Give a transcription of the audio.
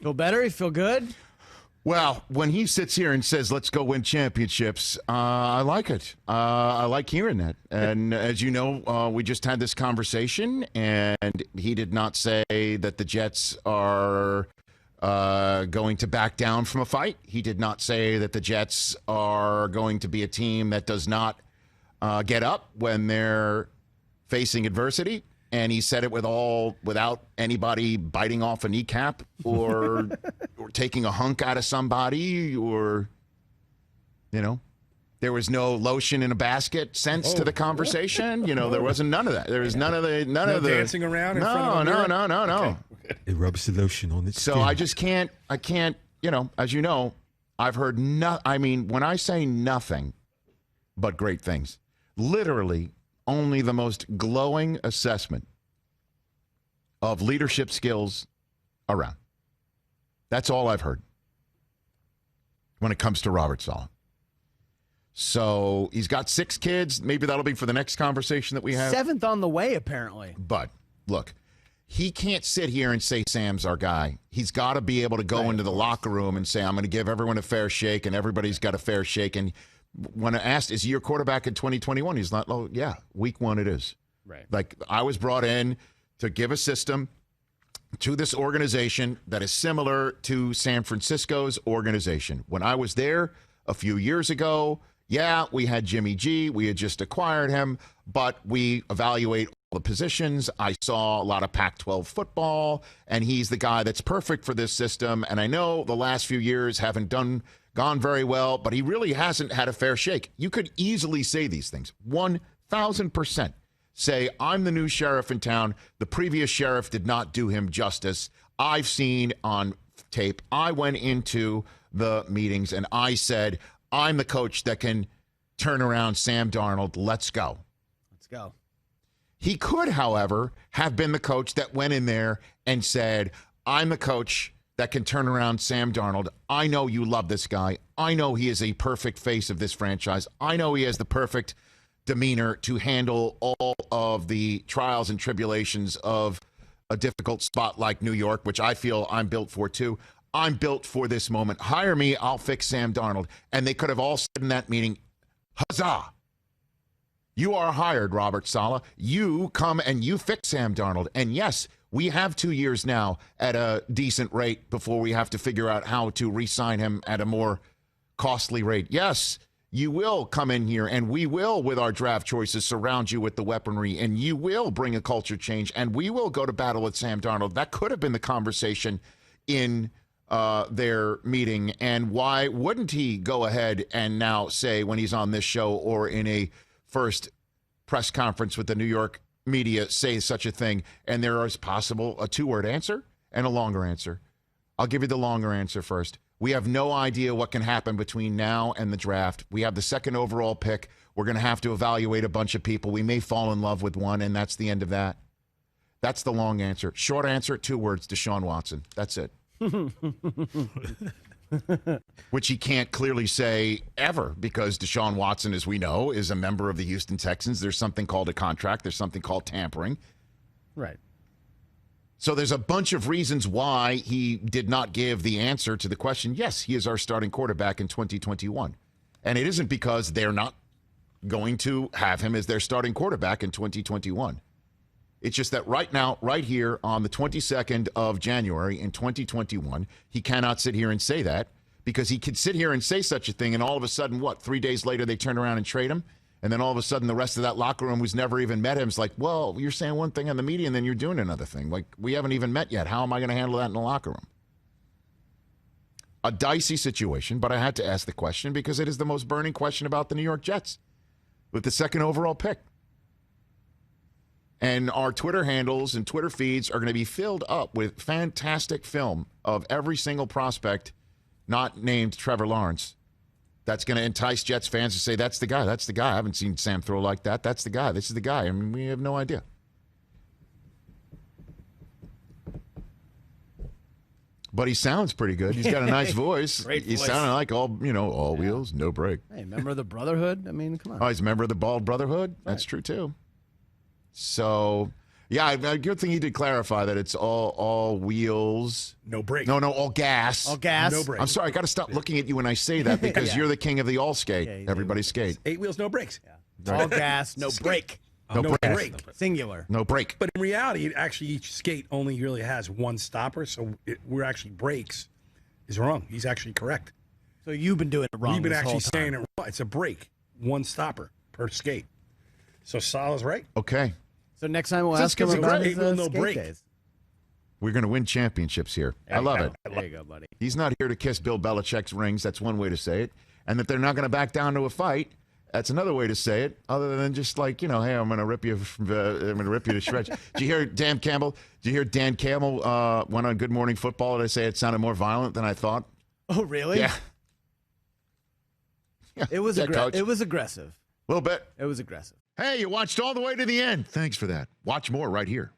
Feel better? You feel good? Well, when he sits here and says, let's go win championships, I like it. I like hearing that. And as you know, we just had this conversation, and he did not say that the Jets are going to back down from a fight. He did not say that the Jets are going to be a team that does not get up when they're facing adversity. And he said it without anybody biting off a kneecap or taking a hunk out of somebody, or, there was no lotion in a basket sense to the conversation. There wasn't none of that. There was none of the dancing around in front of a mirror? No. Okay. It rubs the lotion on its skin. So I can't, as you know, I've heard when I say nothing but great things, literally only the most glowing assessment of leadership skills around. That's all I've heard when it comes to Robert Saleh. So he's got 6 kids. Maybe that'll be for the next conversation that we have. 7th on the way, apparently. But look, he can't sit here and say Sam's our guy. He's got to be able to go into the locker room and say, I'm going to give everyone a fair shake, and everybody's got a fair shake. And when asked, is he your quarterback in 2021? He's not, oh, yeah, week 1 it is. Right. Like, I was brought in to give a system to this organization that is similar to San Francisco's organization. When I was there a few years ago, yeah, we had Jimmy G. We had just acquired him, but we evaluate all the positions. I saw a lot of Pac-12 football, and he's the guy that's perfect for this system. And I know the last few years haven't gone very well, but he really hasn't had a fair shake. You could easily say these things. 1,000% say, I'm the new sheriff in town. The previous sheriff did not do him justice. I've seen on tape. I went into the meetings and I said, I'm the coach that can turn around Sam Darnold. Let's go. Let's go. He could, however, have been the coach that went in there and said, I'm the coach that can turn around Sam Darnold. I know you love this guy. I know he is a perfect face of this franchise. I know he has the perfect demeanor to handle all of the trials and tribulations of a difficult spot like New York, which I feel I'm built for too. I'm built for this moment. Hire me, I'll fix Sam Darnold. And they could have all said in that meeting, huzzah. You are hired, Robert Saleh. You come and you fix Sam Darnold. And yes, we have 2 years now at a decent rate before we have to figure out how to re-sign him at a more costly rate. Yes, you will come in here and we will, with our draft choices, surround you with the weaponry, and you will bring a culture change, and we will go to battle with Sam Darnold. That could have been the conversation in their meeting. And why wouldn't he go ahead and now say, when he's on this show or in a first press conference with the New York media, say such a thing? And there is possible a 2-word answer and a longer answer. I'll give you the longer answer first. We have no idea what can happen between now and the draft. We have the 2nd overall pick. We're going to have to evaluate a bunch of people. We may fall in love with one, and that's the end of that. That's the long answer. Short answer, 2 words, Deshaun Watson. That's it. Which he can't clearly say ever, because Deshaun Watson, as we know, is a member of the Houston Texans. There's something called a contract. There's something called tampering. Right. So there's a bunch of reasons why he did not give the answer to the question, yes, he is our starting quarterback in 2021. And it isn't because they're not going to have him as their starting quarterback in 2021. It's just that right now, right here on the 22nd of January in 2021, he cannot sit here and say that, because he could sit here and say such a thing, and all of a sudden, 3 days later, they turn around and trade him? And then all of a sudden, the rest of that locker room who's never even met him is like, well, you're saying one thing on the media, and then you're doing another thing. Like, we haven't even met yet. How am I going to handle that in the locker room? A dicey situation, but I had to ask the question because it is the most burning question about the New York Jets with the 2nd overall pick. And our Twitter handles and Twitter feeds are going to be filled up with fantastic film of every single prospect not named Trevor Lawrence. That's going to entice Jets fans to say, that's the guy. That's the guy. I haven't seen Sam throw like that. That's the guy. This is the guy. I mean, we have no idea. But he sounds pretty good. He's got a nice voice. Great He's voice. sounding like all wheels, no brake. Hey, member of the Brotherhood? I mean, come on. Oh, he's a member of the Bald Brotherhood? That's Right. true, too. So Yeah, good thing you did clarify that it's all wheels. No brakes. No, all gas. All gas. No brakes. I'm sorry, I got to stop looking at you when I say that because Yeah. you're the king of the all skate. Yeah, Everybody skate. 8 wheels, no brakes. All gas, no brake. No brake. brake. Singular. No brake. But in reality, each skate only really has one stopper, so we're actually brakes is wrong. He's actually correct. So you've been doing it wrong. We've been this actually whole time. saying it wrong. It's a brake, one stopper per skate. So Saleh's right. Okay. So next time we'll So ask him it's about great. his Well, no skate brake. days. We're going to win championships here. I love it. There you go, buddy. He's not here to kiss Bill Belichick's rings. That's one way to say it. And that they're not going to back down to a fight. That's another way to say it, other than just like, hey, I'm going to rip you. I'm going to rip you to shreds. Did you hear Dan Campbell? Did you hear Dan Campbell went on Good Morning Football and they say it sounded more violent than I thought? Oh, really? Yeah. It was Coach. It was aggressive. A little bit. It was aggressive. Hey, you watched all the way to the end. Thanks for that. Watch more right here.